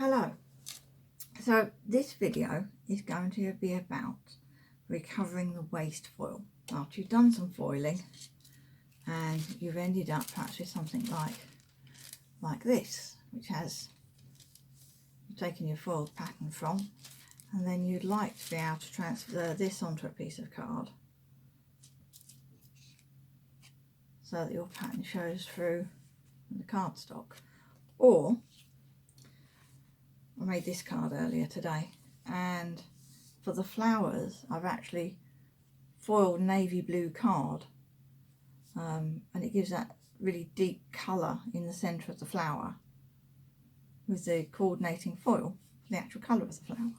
Hello. So this video is going to be about recovering the waste foil. After you've done some foiling and you've ended up perhaps with something like this, which has you've taken your foiled pattern from, and then you'd like to be able to transfer this onto a piece of card so that your pattern shows through the cardstock. Or I made this card earlier today, and for the flowers I've actually foiled navy blue card, and it gives that really deep colour in the centre of the flower with the coordinating foil for the actual colour of the flower.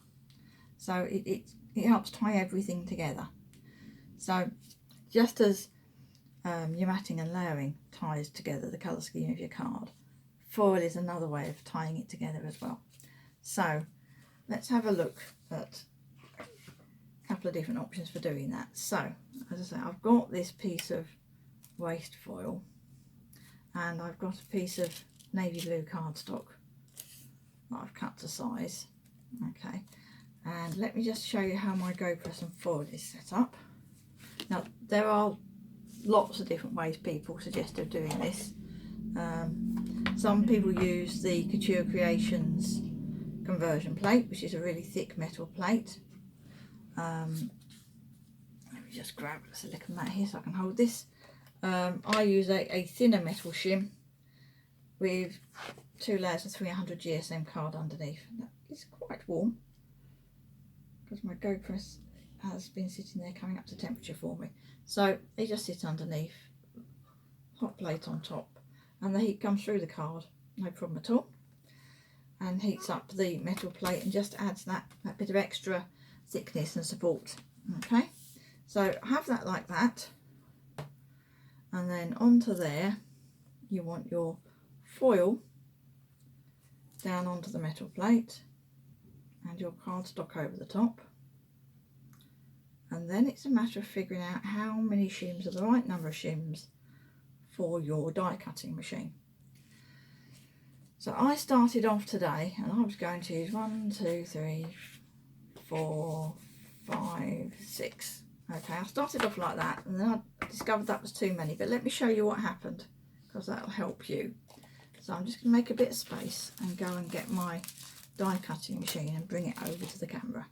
So it helps tie everything together. So just as your matting and layering ties together the colour scheme of your card, foil is another way of tying it together as well. So let's have a look at a couple of different options for doing that. So as I say, I've got this piece of waste foil and I've got a piece of navy blue cardstock that I've cut to size. Okay, and let me just show you how my GoPress and foil is set up. Now there are lots of different ways people suggest of doing this. Some people use the Couture Creations conversion plate, which is a really thick metal plate. Let me just grab a silicone mat here so I can hold this. I use a thinner metal shim with 2 layers of 300 GSM card underneath. It's quite warm because my GoPress has been sitting there coming up to temperature for me. So they just sit underneath, hot plate on top, and the heat comes through the card, no problem at all, and heats up the metal plate and just adds that bit of extra thickness and support. Okay, so have that like that, and then onto there you want your foil down onto the metal plate and your cardstock over the top, and then it's a matter of figuring out how many shims are the right number of shims for your die cutting machine. So I started off today and I was going to use 1, 2, 3, 4, 5, 6. Okay, I started off like that and then I discovered that was too many, but let me show you what happened because that'll help you. So I'm just going to make a bit of space and go and get my die cutting machine and bring it over to the camera.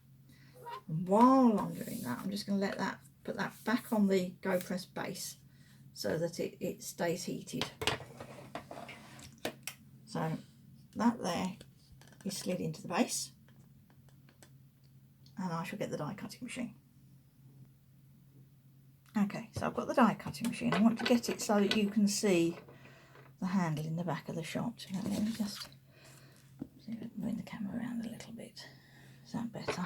And while I'm doing that, I'm just going to put that back on the GoPress base so that it stays heated. So that there is slid into the base, and I shall get the die cutting machine. Okay, so I've got the die cutting machine. I want to get it so that you can see the handle in the back of the shot. Let me just see if I can move the camera around a little bit. Is that better?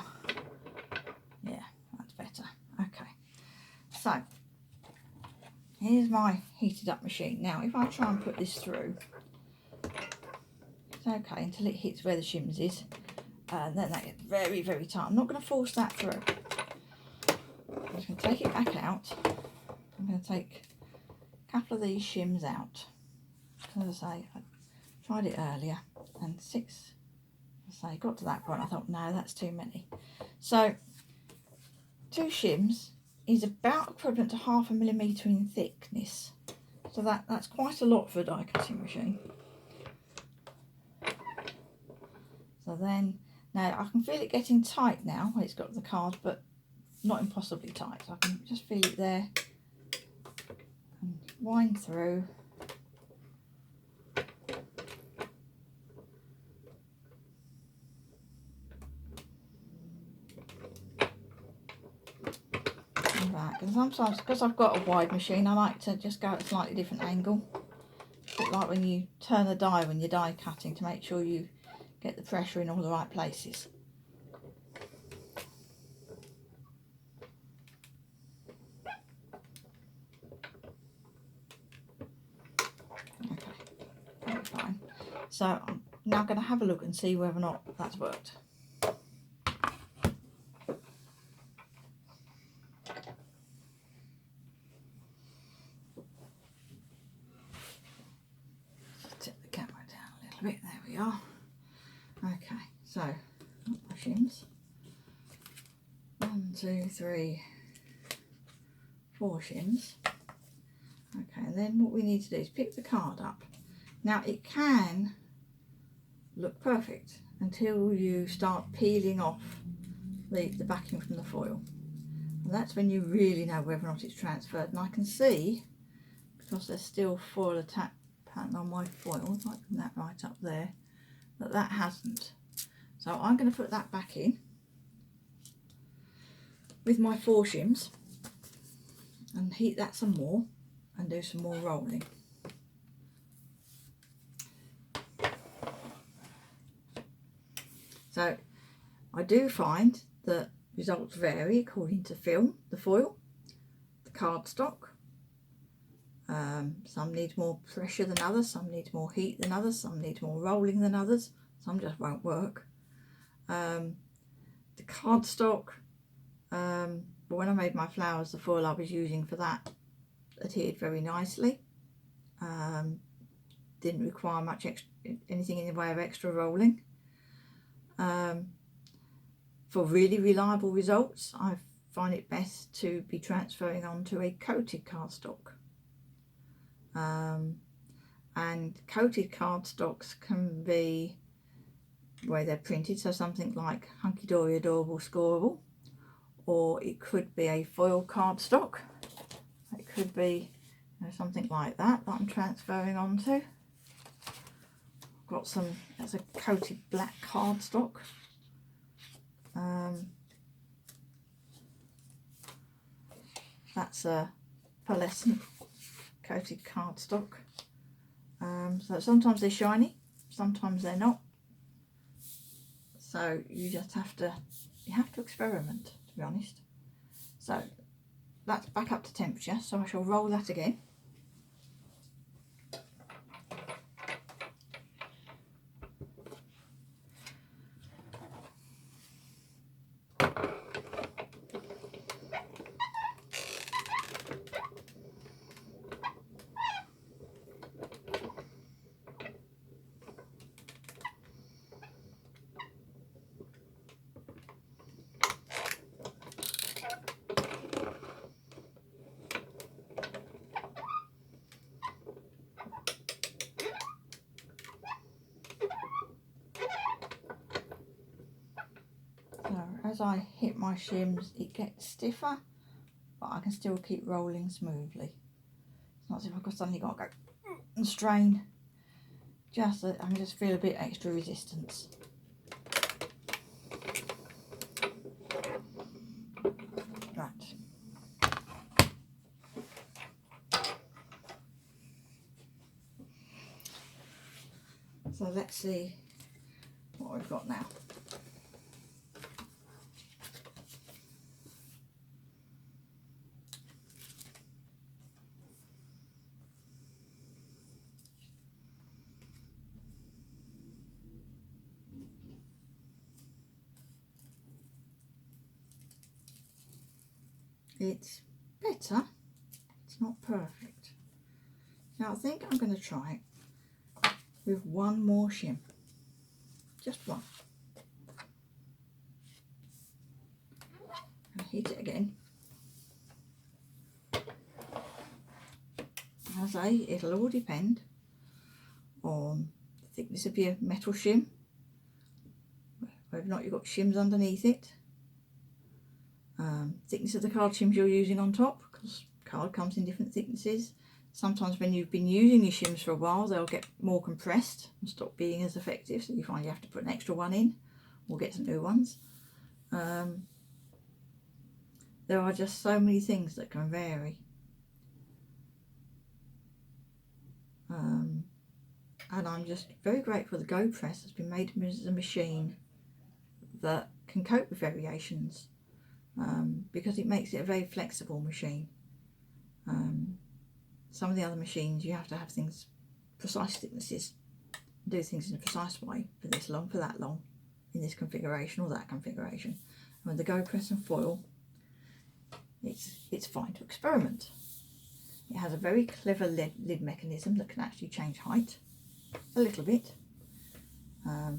Yeah, that's better. Okay, so here's my heated up machine. Now if I try and put this through, it's okay until it hits where the shims is, and then that gets very, very tight. I'm not going to force that through. I'm just going to take it back out. I'm going to take a couple of these shims out. As I say, I tried it earlier, and 6, as I say, got to that point, I thought, no, that's too many. So 2 shims is about equivalent to 0.5 millimetre in thickness. So that's quite a lot for a die cutting machine. So then, now I can feel it getting tight now when it's got the card, but not impossibly tight. So I can just feel it there and wind through. Back. And sometimes, because I've got a wide machine, I like to just go at a slightly different angle. A bit like when you turn the die when you're die cutting, to make sure you get the pressure in all the right places. Okay, very fine. So I'm now going to have a look and see whether or not that's worked. Just tip the camera down a little bit. There we are. Okay, so my shims. 1, 2, 3, 4 shims. Okay, and then what we need to do is pick the card up. Now it can look perfect until you start peeling off the backing from the foil. And that's when you really know whether or not it's transferred. And I can see, because there's still foil attack pattern on my foil, if I put that right up there, that hasn't. So I'm going to put that back in with my 4 shims and heat that some more and do some more rolling. So I do find that results vary according to the foil, the cardstock. Some need more pressure than others, some need more heat than others, some need more rolling than others, some just won't work. The cardstock, but when I made my flowers, the foil I was using for that adhered very nicely. Didn't require much anything in the way of extra rolling. For really reliable results, I find it best to be transferring onto a coated cardstock. And coated cardstocks can be where they're printed, so something like Hunky Dory Adorable Scoreable, or it could be a foil cardstock. It could be something like that I'm transferring onto. I've got some, that's a coated black cardstock. That's a pearlescent coated cardstock. So sometimes they're shiny, sometimes they're not. So you just have to experiment, to be honest. So that's back up to temperature, so I shall roll that again. As I hit my shims, it gets stiffer, but I can still keep rolling smoothly. It's not as if I've suddenly got to go and strain. Just I can just feel a bit extra resistance. Right. So let's see what we've got now. It's better, it's not perfect. Now I think I'm going to try it with one more shim, just one. And heat it again. As I say, it'll all depend on the thickness of your metal shim, whether or not you've got shims underneath it, thickness of the card shims you're using on top, because card comes in different thicknesses. Sometimes when you've been using your shims for a while, they'll get more compressed and stop being as effective, so you find you have to put an extra one in or get some new ones. There are just so many things that can vary. And I'm just very grateful the Go Press has been made as a machine that can cope with variations, because it makes it a very flexible machine. Some of the other machines you have to have things precise thicknesses, do things in a precise way, for this long, for that long, in this configuration or that configuration. And with the Go Press and foil, it's fine to experiment. It has a very clever lid mechanism that can actually change height a little bit.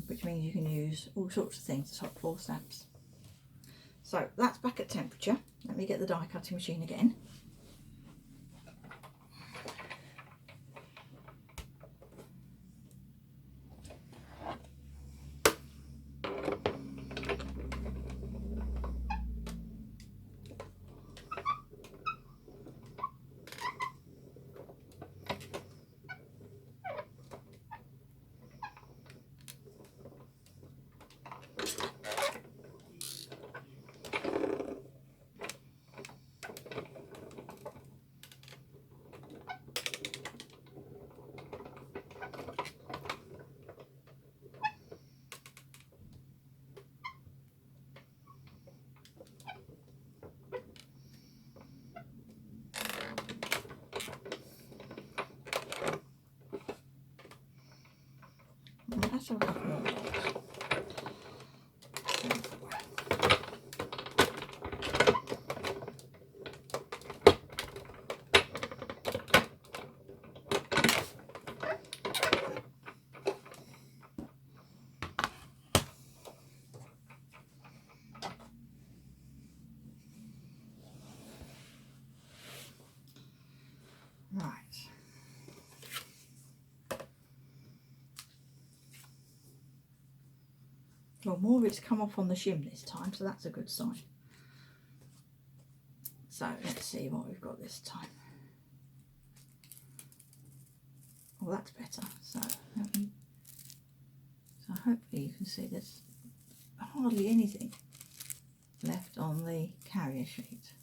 which means you can use all sorts of things as hot floor stamps. So that's back at temperature. Let me get the die cutting machine again. Let's have a couple more blocks. Right. Well, more of it's come off on the shim this time, so that's a good sign. So let's see what we've got this time. Oh, that's better. So hopefully you can see there's hardly anything left on the carrier sheet.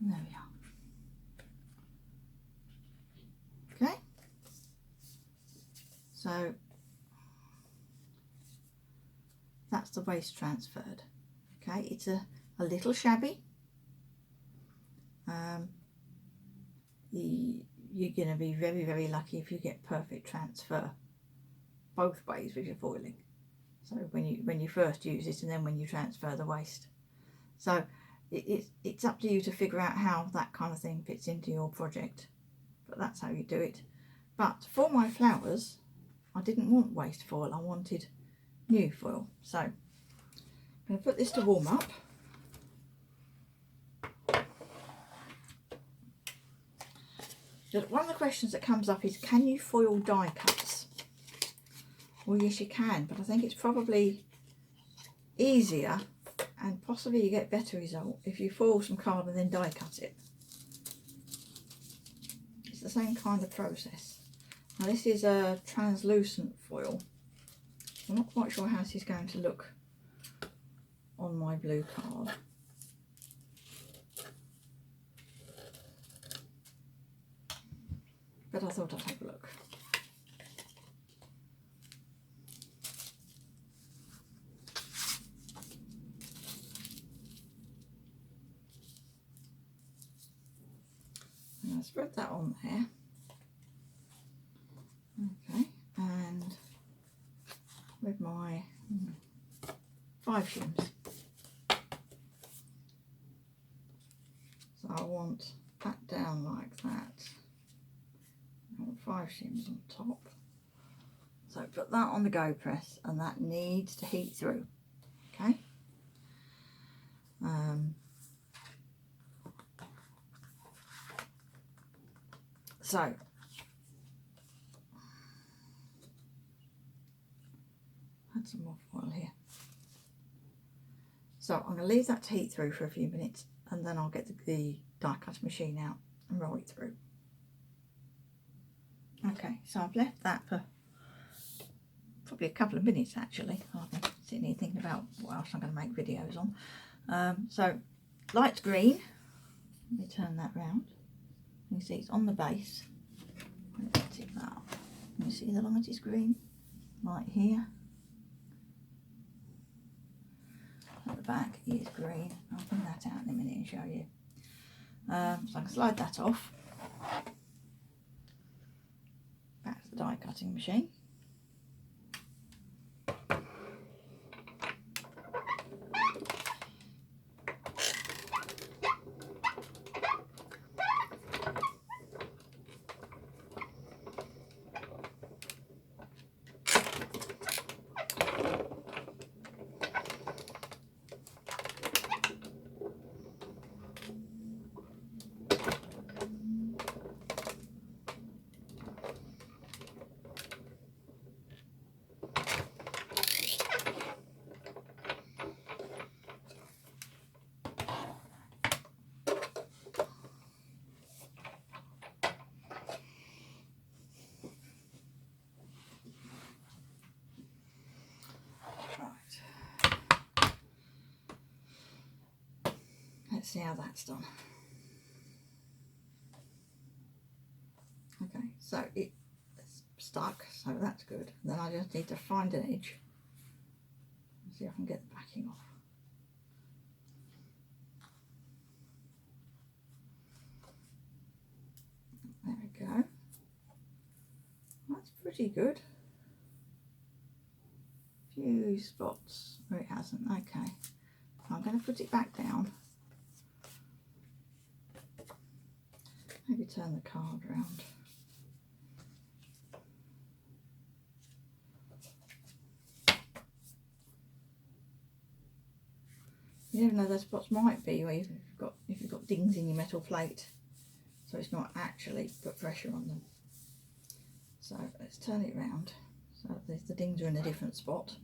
And there we are. Okay, so that's the waste transferred. Okay, it's a little shabby. You're going to be very, very lucky if you get perfect transfer both ways with your foiling. So when you first use it and then when you transfer the waste. So it's up to you to figure out how that kind of thing fits into your project. But that's how you do it. But for my flowers, I didn't want waste foil, I wanted new foil. So I'm going to put this to warm up. Just one of the questions that comes up is, can you foil die cuts? Well, yes you can, but I think it's probably easier and possibly you get better result if you foil some card and then die cut it. It's the same kind of process. Now this is a translucent foil. I'm not quite sure how this is going to look on my blue card. But I thought I'd have a look. And I'll spread that on there. Okay, and with my 5 shims. So I want that down like that. I want 5 shims on top. So put that on the go press and that needs to heat through. Okay. So add some more foil here. So I'm going to leave that to heat through for a few minutes and then I'll get the die cut machine out and roll it through. Okay, so I've left that for probably a couple of minutes actually. I've been sitting here thinking about what else I'm going to make videos on. So light green, let me turn that round. You see it's on the base. Let's tip that up. You see the light is green, right here. At the back is green. I'll bring that out in a minute and show you. So I can slide that off. Back to the die cutting machine. see how that's done. Okay, so it's stuck, so that's good. Then I just need to find an edge. See if I can get the backing off. There we go. That's pretty good. Few spots where it hasn't. Okay, I'm going to put it back down. Maybe turn the card round. You never know, those spots might be where if you've got dings in your metal plate, so it's not actually put pressure on them. So let's turn it round so the dings are in a different spot.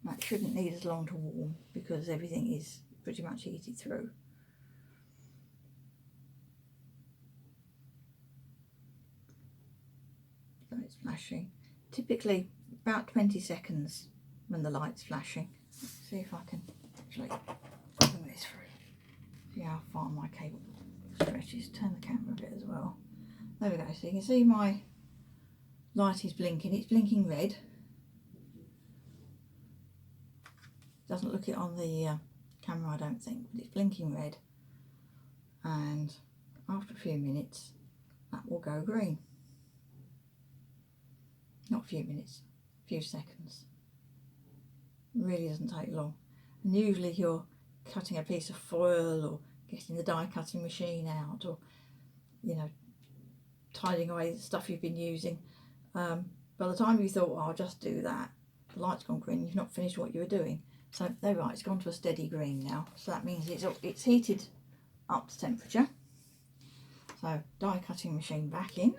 That shouldn't need as long to warm because everything is pretty much heated through. So it's flashing. Typically about 20 seconds when the light's flashing. Let's see if I can actually bring this through. See how far my cable stretches. Turn the camera a bit as well. There we go. So you can see my light is blinking. It's blinking red. Doesn't look it on the camera, I don't think, but it's blinking red. And after a few minutes, that will go green. Not a few minutes, a few seconds. It really doesn't take long. And usually you're cutting a piece of foil or getting the die cutting machine out, or, you know, tidying away the stuff you've been using. By the time you thought, well, I'll just do that, the light's gone green, you've not finished what you were doing. So there, right, it's gone to a steady green now. So that means it's heated up to temperature. So die cutting machine back in.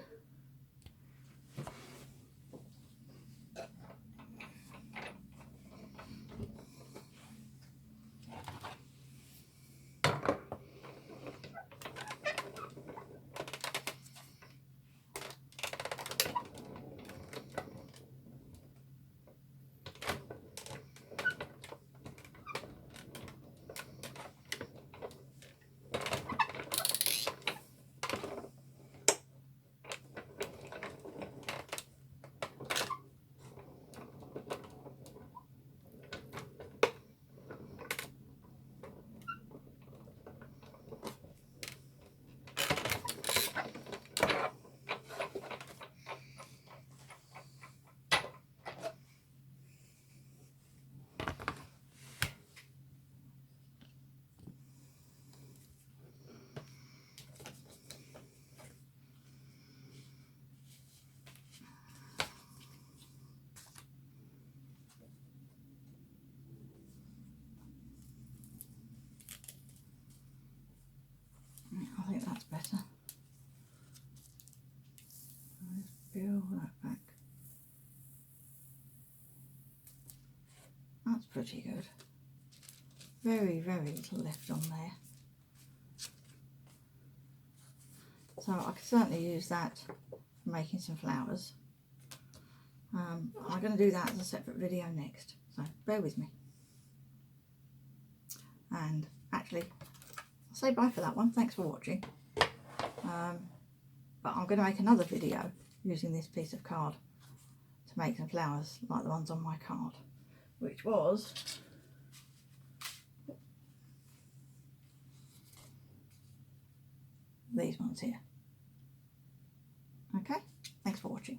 I think that's better. Let's peel that back. That's pretty good. Very, very little left on there. So I could certainly use that for making some flowers. I'm going to do that as a separate video next, so bear with me. And actually, I'll say bye for that one. Thanks for watching. But I'm going to make another video using this piece of card to make some flowers like the ones on my card, which was these ones here. Okay, thanks for watching.